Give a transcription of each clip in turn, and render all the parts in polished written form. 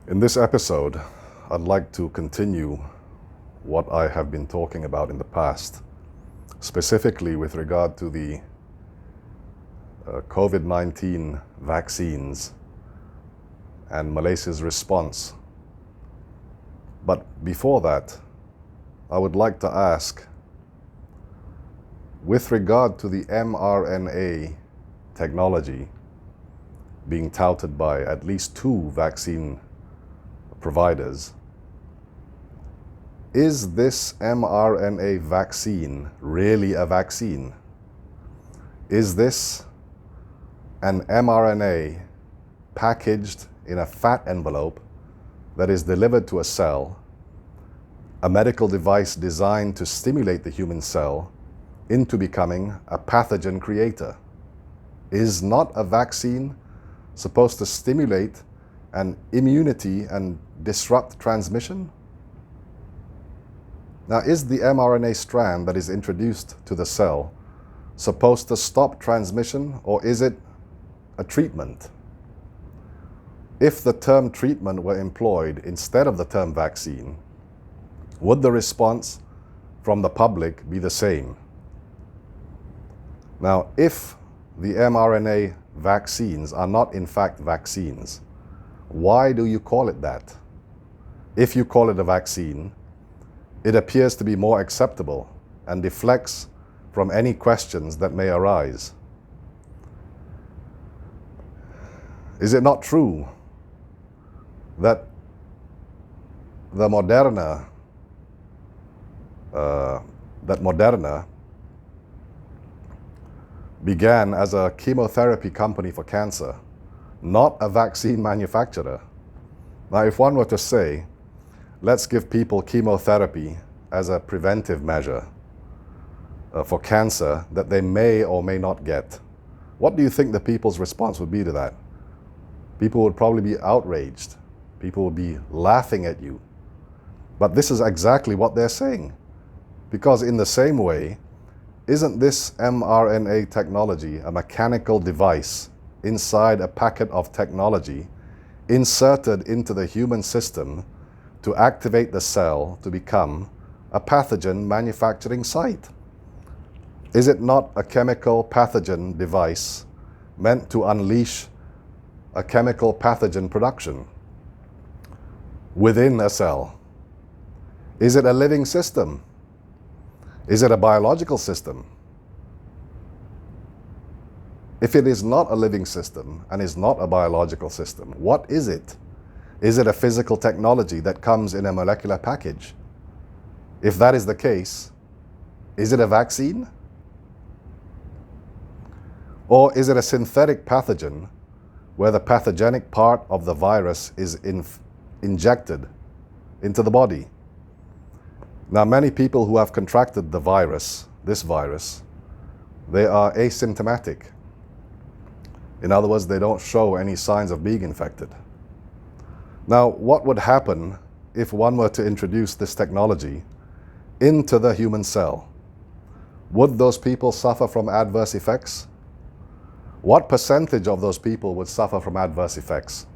In this episode, I'd like to continue what I have been talking about in the past, specifically with regard to the COVID-19 vaccines and Malaysia's response. But before that, I would like to ask, with regard to the mRNA technology being touted by at least two vaccine providers, is this mRNA vaccine really a vaccine? Is this an mRNA packaged in a fat envelope that is delivered to a cell, a medical device designed to stimulate the human cell into becoming a pathogen creator? Is not a vaccine supposed to stimulate an immunity and disrupt transmission? Now, is the mRNA strand that is introduced to the cell supposed to stop transmission, or is it a treatment? If the term treatment were employed instead of the term vaccine, would the response from the public be the same? Now, if the mRNA vaccines are not in fact vaccines, why do you call it that? If you call it a vaccine, it appears to be more acceptable and deflects from any questions that may arise. Is it not true that Moderna began as a chemotherapy company for cancer, not a vaccine manufacturer? Now, if one were to say, let's give people chemotherapy as a preventive measure for cancer that they may or may not get, what do you think the people's response would be to that? People would probably be outraged. People would be laughing at you. But this is exactly what they're saying. Because in the same way, isn't this mRNA technology a mechanical device inside a packet of technology inserted into the human system to activate the cell to become a pathogen manufacturing site? Is it not a chemical pathogen device meant to unleash a chemical pathogen production within a cell? Is it a living system? Is it a biological system? If it is not a living system and is not a biological system, what is it? Is it a physical technology that comes in a molecular package? If that is the case, is it a vaccine? Or is it a synthetic pathogen where the pathogenic part of the virus is injected into the body? Now, many people who have contracted the virus, this virus, they are asymptomatic. In other words, they don't show any signs of being infected. Now, what would happen if one were to introduce this technology into the human cell? Would those people suffer from adverse effects? What percentage of those people would suffer from adverse effects?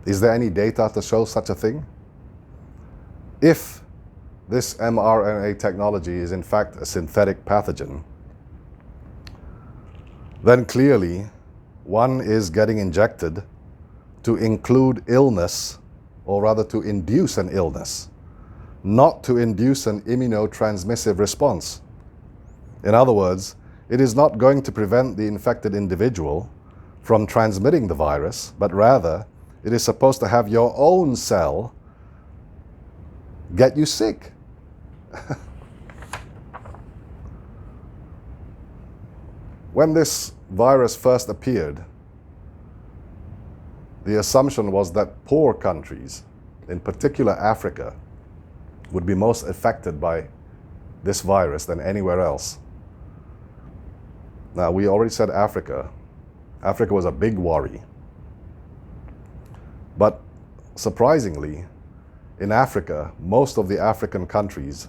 Is there any data to show such a thing? If this mRNA technology is in fact a synthetic pathogen, then clearly one is getting injected to include illness, or rather to induce an illness, not to induce an immunotransmissive response. In other words, it is not going to prevent the infected individual from transmitting the virus, but rather it is supposed to have your own cell get you sick. When this virus first appeared, the assumption was that poor countries, in particular Africa, would be most affected by this virus than anywhere else. Now, we already said Africa. Africa was a big worry. But surprisingly, in Africa, most of the African countries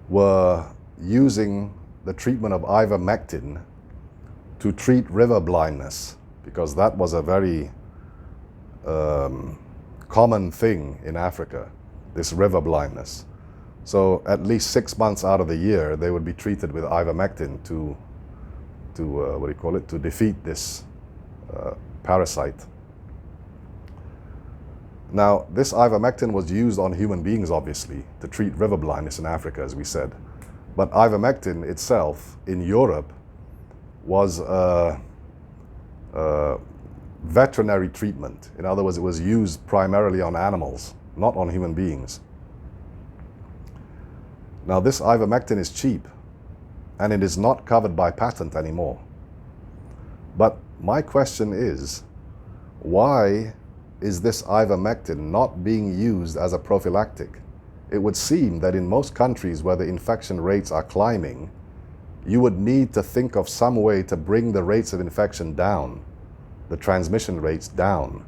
were using the treatment of Ivermectin to treat river blindness, because that was a very common thing in Africa, this river blindness. So at least 6 months out of the year, they would be treated with ivermectin to to defeat this parasite. Now, this ivermectin was used on human beings, obviously, to treat river blindness in Africa, as we said. But ivermectin itself, in Europe, was a veterinary treatment. In other words, it was used primarily on animals, not on human beings. Now, this ivermectin is cheap, and it is not covered by patent anymore. But my question is, why is this ivermectin not being used as a prophylactic? It would seem that in most countries where the infection rates are climbing, you would need to think of some way to bring the rates of infection down, the transmission rates down.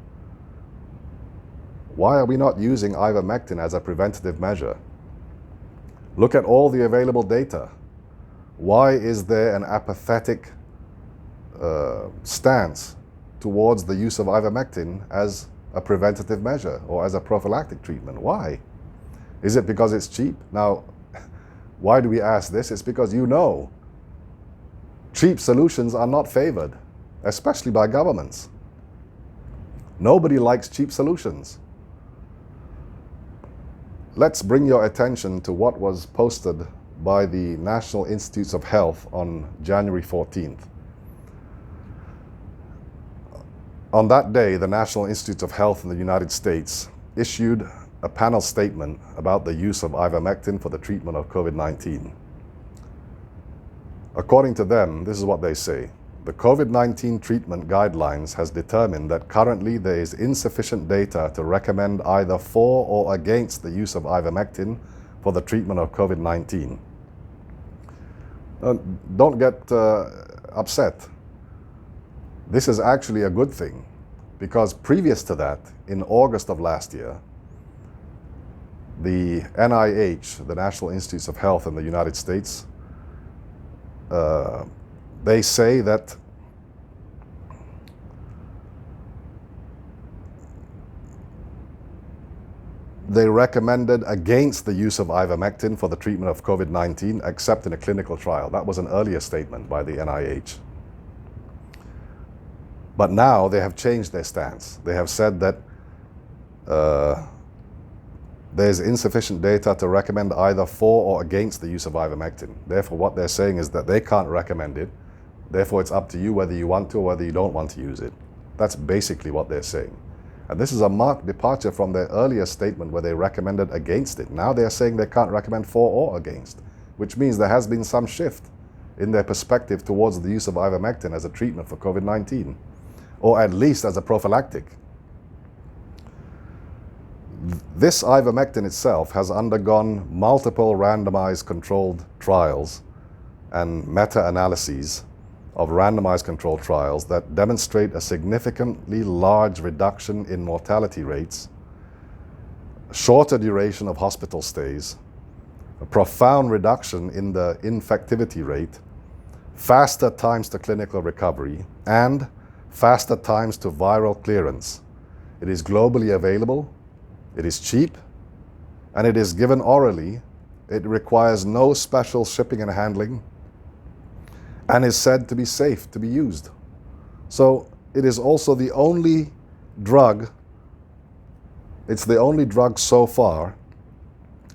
Why are we not using ivermectin as a preventative measure? Look at all the available data. Why is there an apathetic stance towards the use of ivermectin as a preventative measure or as a prophylactic treatment? Why? Is it because it's cheap? Now, why do we ask this? It's because cheap solutions are not favored, especially by governments. Nobody likes cheap solutions. Let's bring your attention to what was posted by the National Institutes of Health on January 14th. On that day, the National Institutes of Health in the United States issued a panel statement about the use of ivermectin for the treatment of COVID-19. According to them, this is what they say. The COVID-19 treatment guidelines has determined that currently there is insufficient data to recommend either for or against the use of ivermectin for the treatment of COVID-19. Don't get upset. This is actually a good thing, because previous to that, in August of last year, the NIH, the National Institutes of Health in the United States, they say that they recommended against the use of ivermectin for the treatment of COVID-19, except in a clinical trial. That was an earlier statement by the NIH. But now they have changed their stance. They have said that there's insufficient data to recommend either for or against the use of ivermectin. Therefore, what they're saying is that they can't recommend it. Therefore, it's up to you whether you want to or whether you don't want to use it. That's basically what they're saying. And this is a marked departure from their earlier statement where they recommended against it. Now they're saying they can't recommend for or against, which means there has been some shift in their perspective towards the use of ivermectin as a treatment for COVID-19, or at least as a prophylactic. This ivermectin itself has undergone multiple randomized controlled trials and meta-analyses of randomized controlled trials that demonstrate a significantly large reduction in mortality rates, shorter duration of hospital stays, a profound reduction in the infectivity rate, faster times to clinical recovery, and faster times to viral clearance. It is globally available, it is cheap, and it is given orally. It requires no special shipping and handling, and is said to be safe to be used. So it is also the only drug, it's the only drug so far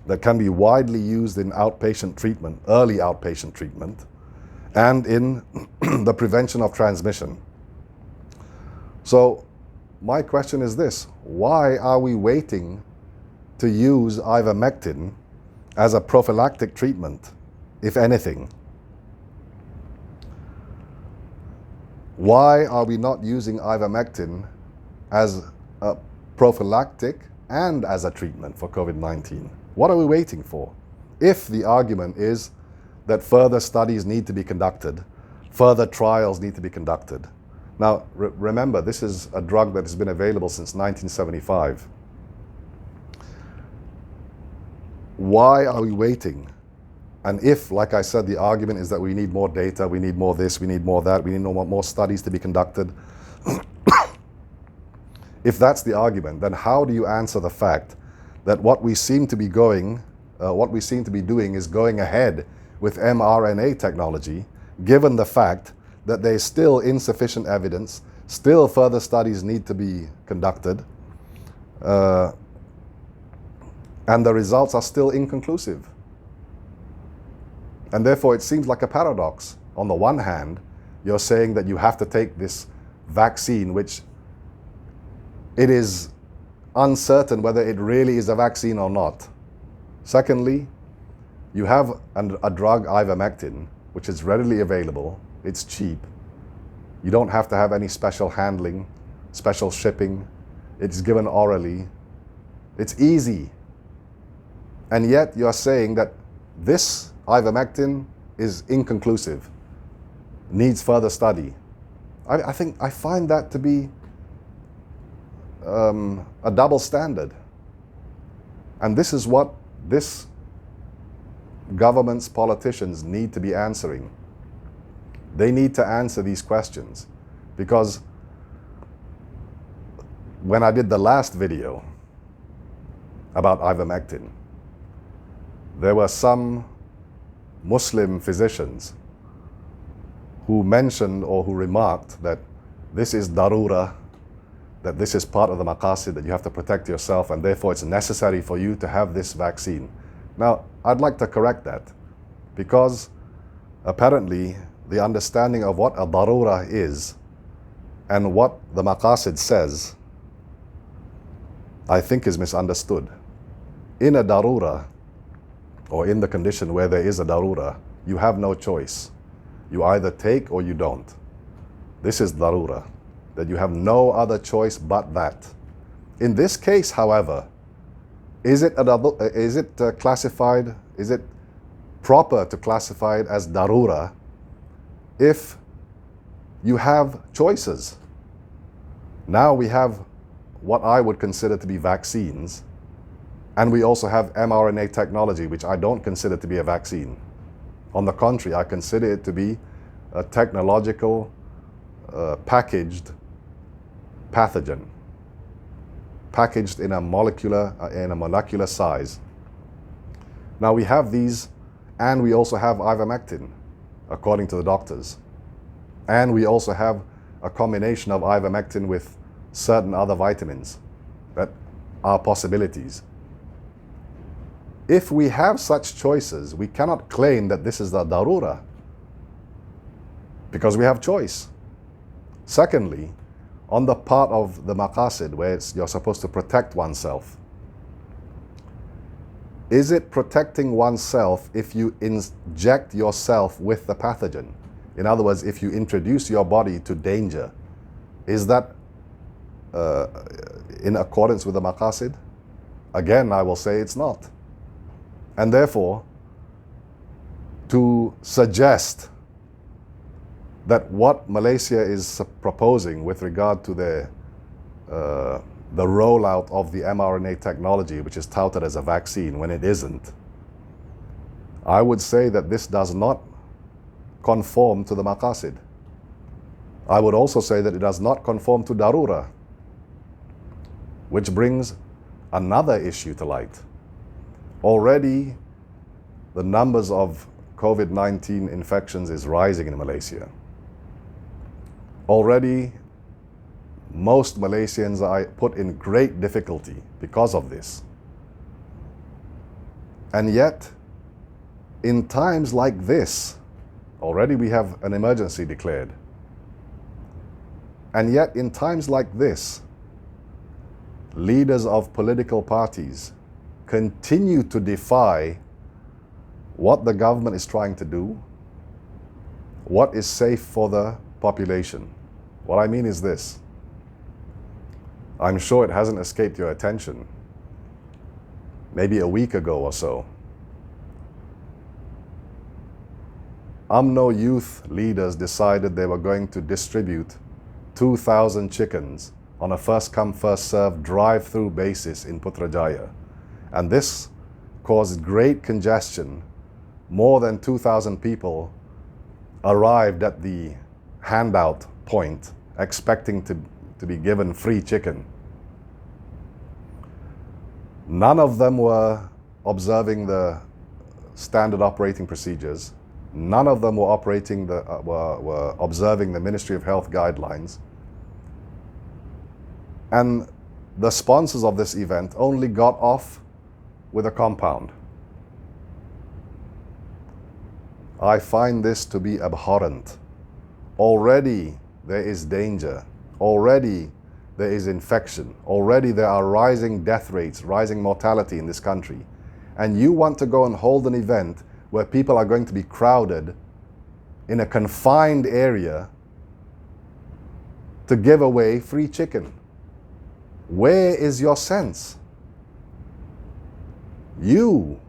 that can be widely used in outpatient treatment, early outpatient treatment, and in the prevention of transmission. So my question is this: why are we waiting to use ivermectin as a prophylactic treatment, if anything? Why are we not using ivermectin as a prophylactic and as a treatment for COVID-19? What are we waiting for? If the argument is that further studies need to be conducted, further trials need to be conducted. Now, remember, this is a drug that has been available since 1975. Why are we waiting? And if, like I said, the argument is that we need more data, we need more this, we need more that, we need more studies to be conducted. If that's the argument, then how do you answer the fact that what we seem to be doing is going ahead with mRNA technology, given the fact that there's still insufficient evidence, still further studies need to be conducted, and the results are still inconclusive. And therefore it seems like a paradox. On the one hand, you're saying that you have to take this vaccine, which it is uncertain whether it really is a vaccine or not. Secondly, you have a drug, Ivermectin, which is readily available, it's cheap. You don't have to have any special handling, special shipping. It's given orally. It's easy. And yet you're saying that this Ivermectin is inconclusive, needs further study. I find that to be a double standard. And this is what this government's politicians need to be answering. They need to answer these questions, because when I did the last video about Ivermectin, there were some Muslim physicians who mentioned or who remarked that this is darura, that this is part of the maqasid, that you have to protect yourself and therefore it's necessary for you to have this vaccine. Now, I'd like to correct that, because apparently the understanding of what a darura is and what the maqasid says, I think is misunderstood. In a darura, or in the condition where there is a darura, you have no choice. You either take or you don't. This is darura, that you have no other choice but that. In this case, however, is it proper to classify it as darura if you have choices? Now we have what I would consider to be vaccines, and we also have mRNA technology, which I don't consider to be a vaccine. On the contrary, I consider it to be a technological, packaged pathogen, packaged in a molecular size. Now we have these, and we also have Ivermectin, according to the doctors. And we also have a combination of Ivermectin with certain other vitamins that are possibilities. If we have such choices, we cannot claim that this is the darura, because we have choice. Secondly, on the part of the maqasid, where you're supposed to protect oneself, is it protecting oneself if you inject yourself with the pathogen? In other words, if you introduce your body to danger, is that in accordance with the maqasid? Again, I will say it's not. And therefore, to suggest that what Malaysia is proposing with regard to the rollout of the mRNA technology, which is touted as a vaccine when it isn't, I would say that this does not conform to the maqasid. I would also say that it does not conform to darura, which brings another issue to light. Already, the numbers of COVID-19 infections is rising in Malaysia. Already, most Malaysians are put in great difficulty because of this. And yet, in times like this, already we have an emergency declared. And yet, in times like this, leaders of political parties continue to defy what the government is trying to do, what is safe for the population. What I mean is this. I'm sure it hasn't escaped your attention. Maybe a week ago or so, UMNO youth leaders decided they were going to distribute 2,000 chickens on a first-come, first-served drive-through basis in Putrajaya. And this caused great congestion. More than 2,000 people arrived at the handout point expecting to be given free chicken. None of them were observing the standard operating procedures. None of them were were observing the Ministry of Health guidelines. And the sponsors of this event only got off with a compound. I find this to be abhorrent. Already there is danger. Already there is infection. Already there are rising death rates, rising mortality in this country. And you want to go and hold an event where people are going to be crowded in a confined area to give away free chicken. Where is your sense? You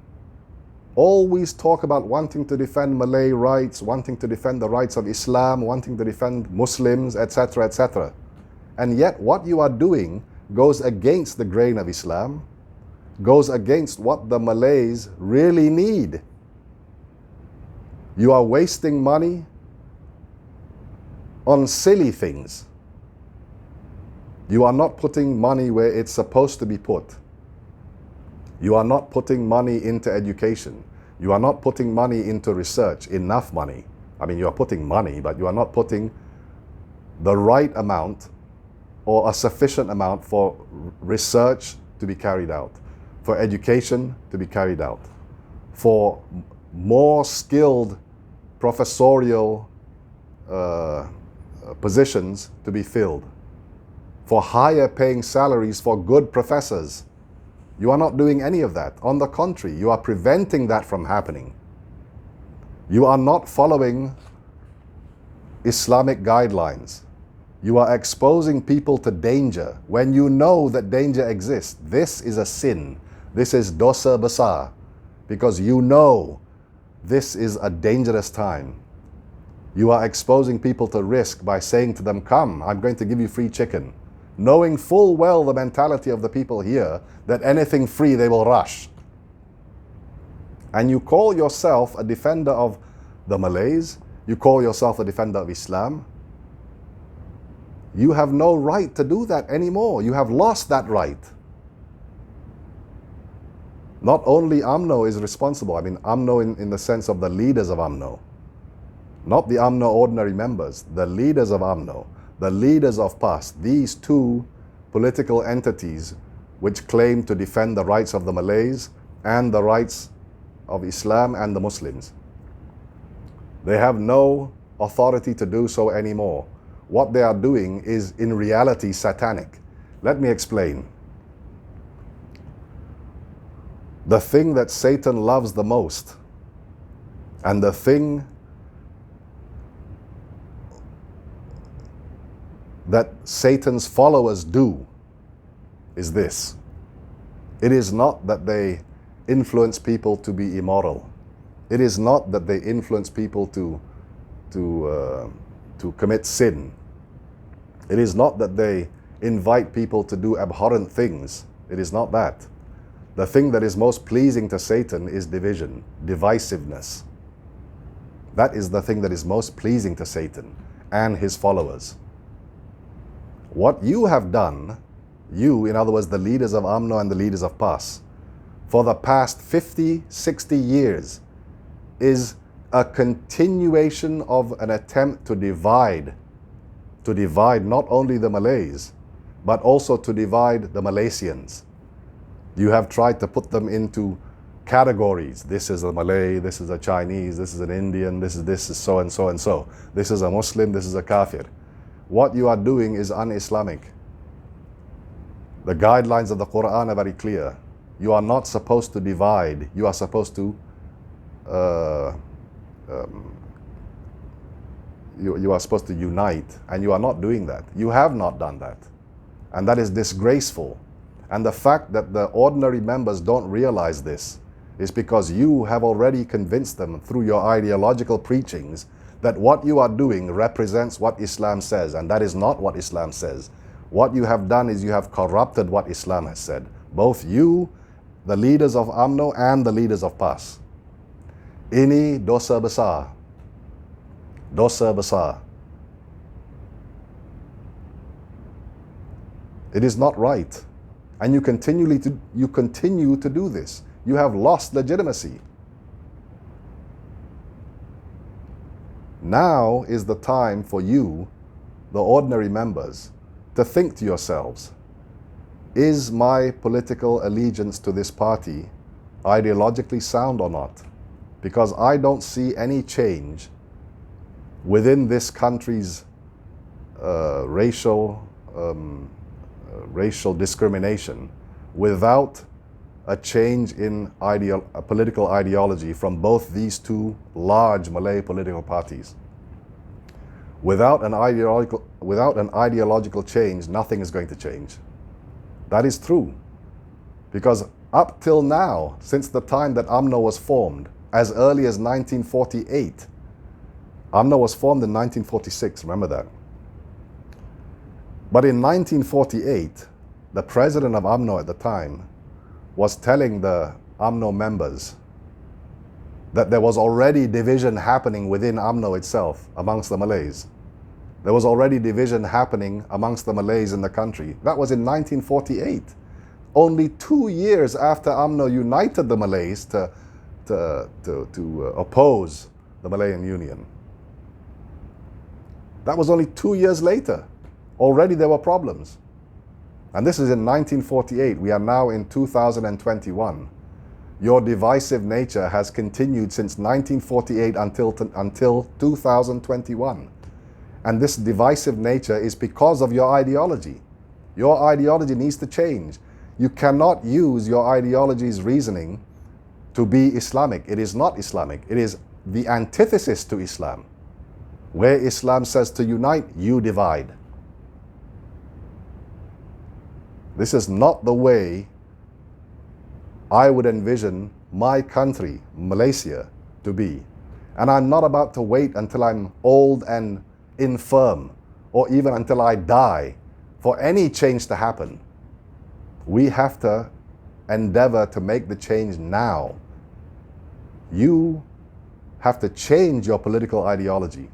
always talk about wanting to defend Malay rights, wanting to defend the rights of Islam, wanting to defend Muslims, etc., etc. And yet what you are doing goes against the grain of Islam, goes against what the Malays really need. You are wasting money on silly things. You are not putting money where it's supposed to be put. You are not putting money into education. You are not putting money into research, enough money. I mean, you are putting money, but you are not putting the right amount or a sufficient amount for research to be carried out, for education to be carried out, for more skilled professorial positions to be filled, for higher paying salaries for good professors. You are not doing any of that. On the contrary, you are preventing that from happening. You are not following Islamic guidelines. You are exposing people to danger when you know that danger exists. This is a sin. This is dosa besar, because you know this is a dangerous time. You are exposing people to risk by saying to them, come, I'm going to give you free chicken, knowing full well the mentality of the people here that anything free they will rush. And you call yourself a defender of the Malays, you call yourself a defender of Islam. You have no right to do that anymore. You have lost that right. Not only UMNO is responsible, I mean UMNO in the sense of the leaders of UMNO, not the UMNO ordinary members, the leaders of UMNO, the leaders of PAS, these two political entities which claim to defend the rights of the Malays and the rights of Islam and the Muslims. They have no authority to do so anymore. What they are doing is in reality satanic. Let me explain. The thing that Satan loves the most, and the thing that Satan's followers do, is this. It is not that they influence people to be immoral. It is not that they influence people to commit sin. It is not that they invite people to do abhorrent things. It is not that. The thing that is most pleasing to Satan is division, divisiveness. That is the thing that is most pleasing to Satan and his followers. What you have done, you, in other words, the leaders of UMNO and the leaders of PAS, for the past 50, 60 years, is a continuation of an attempt to divide not only the Malays, but also to divide the Malaysians. You have tried to put them into categories. This is a Malay, this is a Chinese, this is an Indian, this is so and so and so. This is a Muslim, this is a Kafir. What you are doing is un-Islamic. The guidelines of the Quran are very clear. You are not supposed to divide. You are supposed to you are supposed to unite, and you are not doing that. You have not done that, and that is disgraceful. And the fact that the ordinary members don't realize this is because you have already convinced them through your ideological preachings that what you are doing represents what Islam says, and that is not what Islam says. What you have done is you have corrupted what Islam has said. Both you, the leaders of UMNO, and the leaders of PAS. Ini dosa besar. Dosa besar. It is not right. And you continue to do this. You have lost legitimacy. Now is the time for you, the ordinary members, to think to yourselves, is my political allegiance to this party ideologically sound or not? Because I don't see any change within this country's racial discrimination without a change in political ideology from both these two large Malay political parties. Without an ideological change, nothing is going to change. That is true. Because up till now, since the time that UMNO was formed, as early as 1948, UMNO was formed in 1946, remember that. But in 1948, the president of UMNO at the time was telling the UMNO members that there was already division happening within UMNO itself amongst the Malays. There was already division happening amongst the Malays in the country. That was in 1948. Only 2 years after UMNO united the Malays to oppose the Malayan Union. That was only 2 years later. Already there were problems. And this is in 1948. We are now in 2021. Your divisive nature has continued since 1948 until 2021. And this divisive nature is because of your ideology. Your ideology needs to change. You cannot use your ideology's reasoning to be Islamic. It is not Islamic. It is the antithesis to Islam. Where Islam says to unite, you divide. This is not the way I would envision my country, Malaysia, to be. And I'm not about to wait until I'm old and infirm, or even until I die, for any change to happen. We have to endeavor to make the change now. You have to change your political ideology.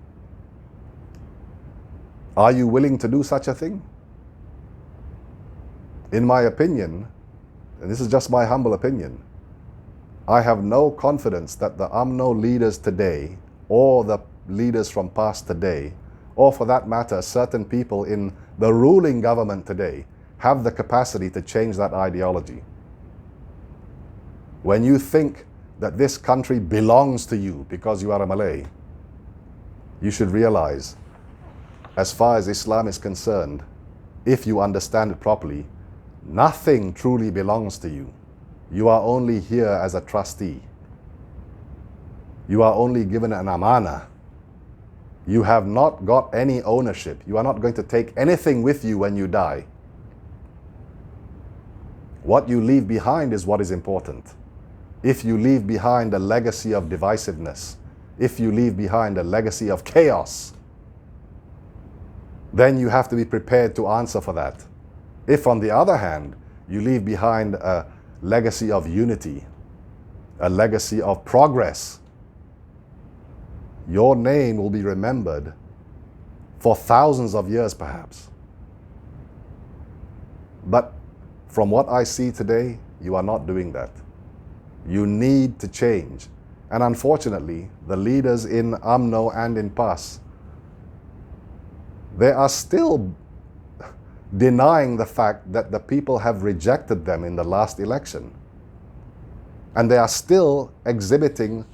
Are you willing to do such a thing? In my opinion, and this is just my humble opinion, I have no confidence that the UMNO leaders today, or the leaders from past today, or for that matter, certain people in the ruling government today, have the capacity to change that ideology. When you think that this country belongs to you because you are a Malay, you should realize, as far as Islam is concerned, if you understand it properly, nothing truly belongs to you. You are only here as a trustee. You are only given an amana. You have not got any ownership. You are not going to take anything with you when you die. What you leave behind is what is important. If you leave behind a legacy of divisiveness, if you leave behind a legacy of chaos, then you have to be prepared to answer for that. If, on the other hand, you leave behind a legacy of unity, a legacy of progress, your name will be remembered for thousands of years, perhaps. But from what I see today, you are not doing that. You need to change. And unfortunately, the leaders in UMNO and in PAS, they are still denying the fact that the people have rejected them in the last election. And they are still exhibiting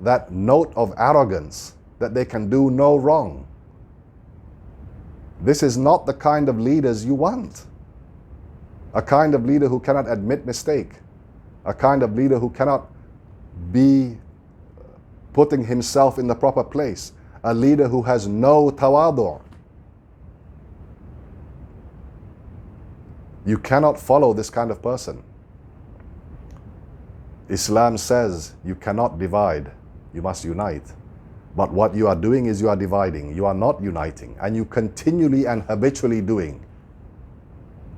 that note of arrogance that they can do no wrong. This is not the kind of leaders you want. A kind of leader who cannot admit mistake. A kind of leader who cannot be putting himself in the proper place. A leader who has no tawadu'. You cannot follow this kind of person. Islam says you cannot divide, you must unite. But what you are doing is you are dividing, you are not uniting, and you continually and habitually doing.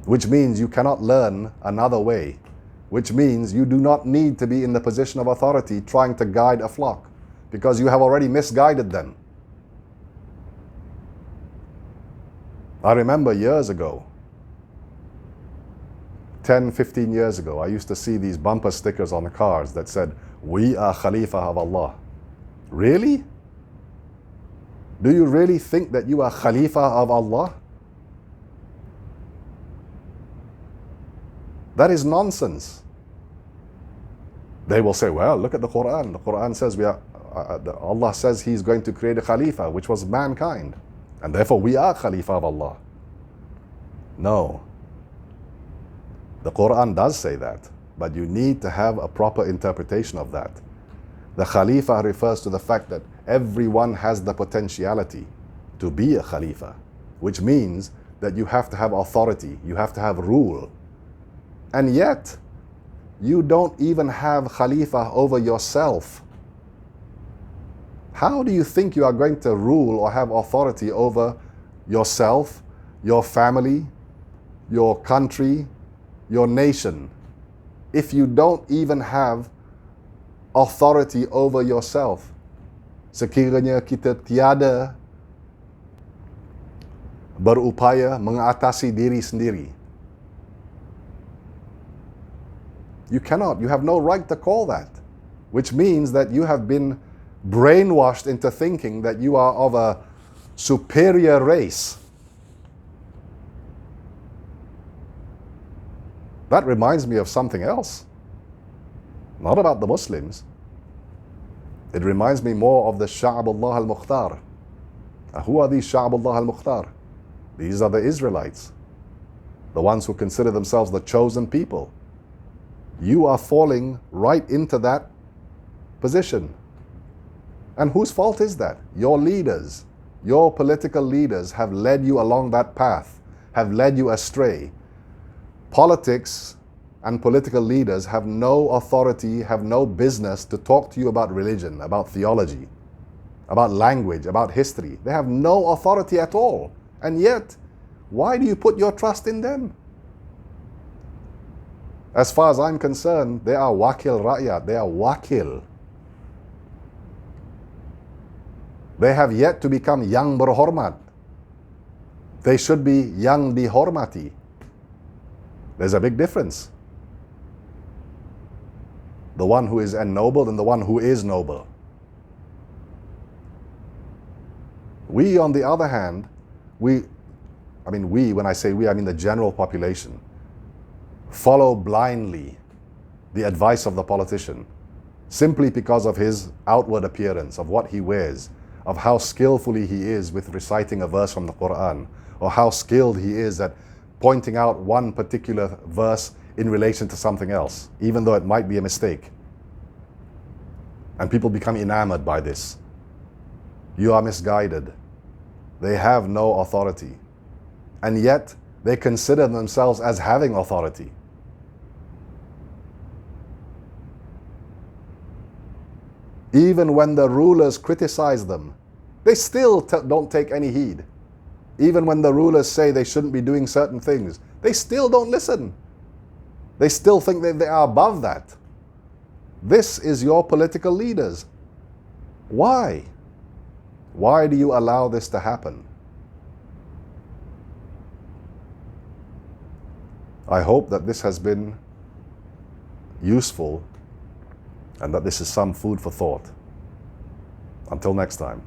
Which means you cannot learn another way. Which means you do not need to be in the position of authority trying to guide a flock, because you have already misguided them. I remember years ago, 10, 15 years ago, I used to see these bumper stickers on the cars that said, "We are Khalīfa of Allah." Really? Do you really think that you are Khalīfa of Allah? That is nonsense. They will say, well, look at the Quran. The Quran says Allah says He's going to create a Khalīfa, which was mankind. And therefore we are Khalīfa of Allah. No. The Quran does say that, but you need to have a proper interpretation of that. The Khalīfa refers to the fact that everyone has the potentiality to be a Khalīfa, which means that you have to have authority, you have to have rule. And yet, you don't even have Khalīfa over yourself. How do you think you are going to rule or have authority over yourself, your family, your country, your nation, if you don't even have authority over yourself? Sekiranya kita tiada berupaya mengatasi diri sendiri, you cannot, you have no right to call that, which means that you have been brainwashed into thinking that you are of a superior race. That reminds me of something else, not about the Muslims. It reminds me more of the Sha'bullah al-Mukhtar. Who are these Sha'bullah al-Mukhtar? These are the Israelites, the ones who consider themselves the chosen people. You are falling right into that position. And whose fault is that? Your leaders, your political leaders have led you along that path, have led you astray. Politics and political leaders have no authority, have no business to talk to you about religion, about theology, about language, about history. They have no authority at all. And yet, why do you put your trust in them? As far as I'm concerned, they are wakil ra'yat, they are wakil. They have yet to become yang berhormat. They should be yang dihormati. There's a big difference. The one who is ennobled and the one who is noble. We, on the other hand, when I say we, I mean the general population, follow blindly the advice of the politician simply because of his outward appearance, of what he wears, of how skillfully he is with reciting a verse from the Quran, or how skilled he is at pointing out one particular verse in relation to something else, even though it might be a mistake. And people become enamored by this. You are misguided. They have no authority. And yet, they consider themselves as having authority. Even when the rulers criticize them, they still don't take any heed. Even when the rulers say they shouldn't be doing certain things, they still don't listen. They still think that they are above that. This is your political leaders. Why? Why do you allow this to happen? I hope that this has been useful and that this is some food for thought. Until next time.